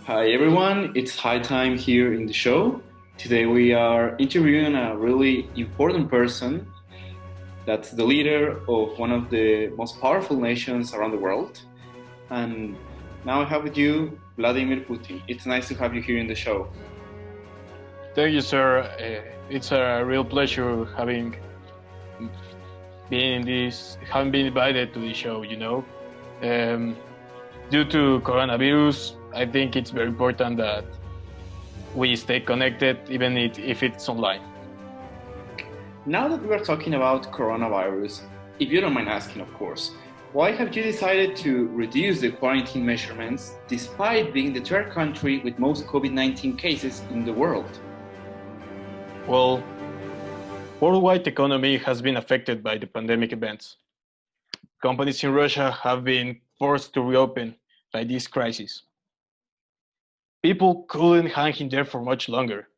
Hi everyone, it's high time here in the show. Today we are interviewing a really important person that's the leader of one of the most powerful nations around the world. And now I have with you Vladimir Putin. It's nice to have you here in the show. Thank you, sir. It's a real pleasure having been invited to the show. Um, Due to coronavirus, I think it's very important that we stay connected, even if it's online. Now that we are talking about coronavirus, if you don't mind asking, of course, why have you decided to reduce the quarantine measurements despite being the third country with most COVID-19 cases in the world? Well, worldwide economy has been affected by the pandemic events. Companies in Russia have been forced to reopen by this crisis. People couldn't hang in there for much longer.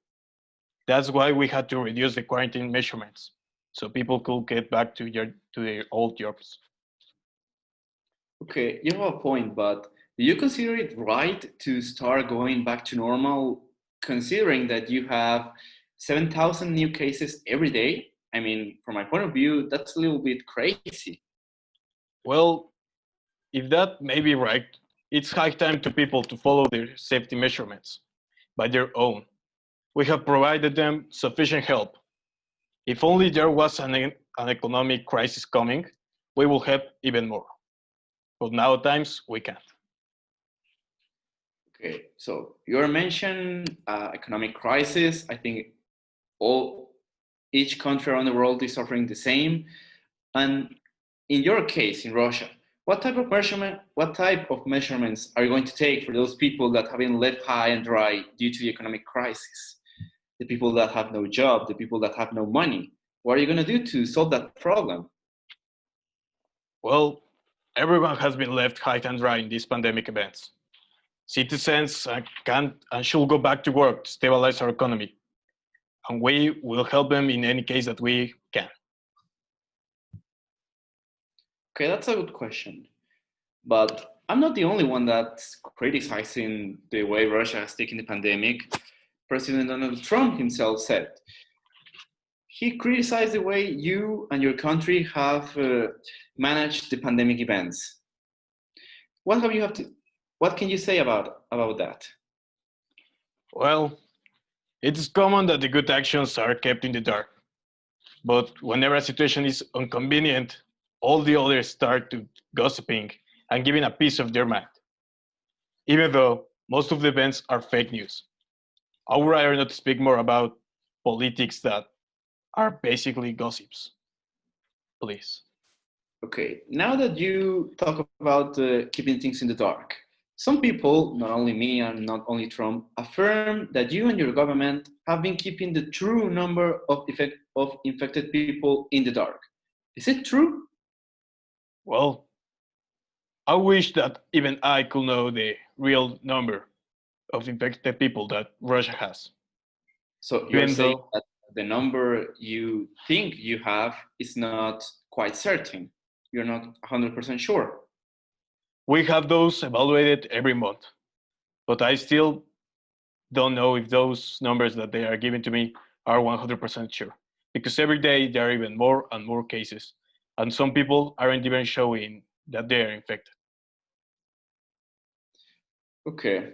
That's why we had to reduce the quarantine measurements, so people could get back to their old jobs. Okay, you have a point, but do you consider it right to start going back to normal, considering that you have 7,000 new cases every day? I mean, from my point of view, that's a little bit crazy. Well, if that may be right, it's high time to people to follow their safety measurements by their own. We have provided them sufficient help. If only there was an economic crisis coming, we will help even more. But now times we can't. Okay, so you mentioned economic crisis. I think all each country around the world is suffering the same. And in your case, in Russia, what type of measurements are you going to take for those people that have been left high and dry due to the economic crisis? The people that have no job, the people that have no money. What are you going to do to solve that problem? Well, everyone has been left high and dry in these pandemic events. Citizens can and should go back to work to stabilize our economy, and we will help them in any case that we can. Okay, that's a good question. But I'm not the only one that's criticizing the way Russia has taken the pandemic. President Donald Trump himself said he criticized the way you and your country have managed the pandemic events. What have you have to? What can you say about that? Well, it is common that the good actions are kept in the dark, but whenever a situation is inconvenient, all the others start to gossiping and giving a piece of their mind, even though most of the events are fake news. I would rather not speak more about politics that are basically gossips, please. Okay, now that you talk about keeping things in the dark, some people, not only me and not only Trump, affirm that you and your government have been keeping the true number of infected people in the dark. Is it true? Well, I wish that even I could know the real number of infected people that Russia has, So you're even saying though that the number you think you have is not quite certain. You're not 100% sure. we have those evaluated every month. But I still don't know if those numbers that they are giving to me are 100% sure. Because every day there are even more and more cases, and some people aren't even showing that they are infected. Okay.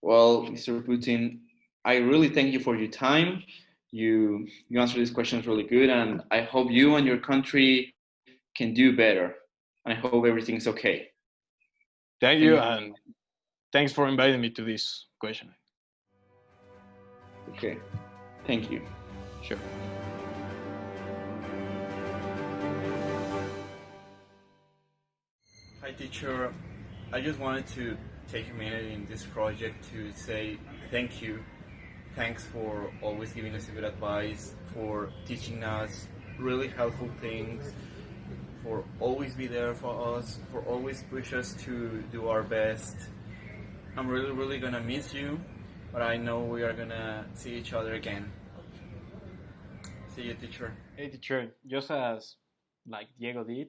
Well, Mr. Putin, I really thank you for your time. You answered these questions really good, and I hope you and your country can do better. I hope everything's okay. Thank Thank you, you. and thanks for inviting me to this question. Okay. Thank you. Sure. Hi, teacher. I just wanted to take a minute in this project to say thank you. Thanks for always giving us good advice, for teaching us really helpful things, for always be there for us, for always push us to do our best. I'm really, really gonna miss you, but I know we are gonna see each other again. See you, teacher. Hey, teacher, just as like Diego did,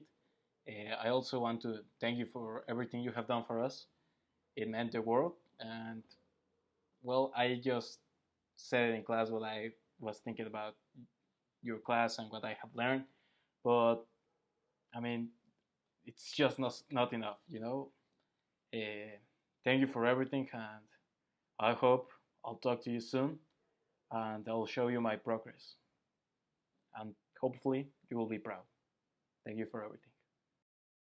I also want to thank you for everything you have done for us. It meant the world, and Well, I just said in class what I was thinking about your class and what I have learned, but I mean, it's just not enough, you know. Thank you for everything, and I hope I'll talk to you soon, and I'll show you my progress, and hopefully you will be proud. Thank you for everything.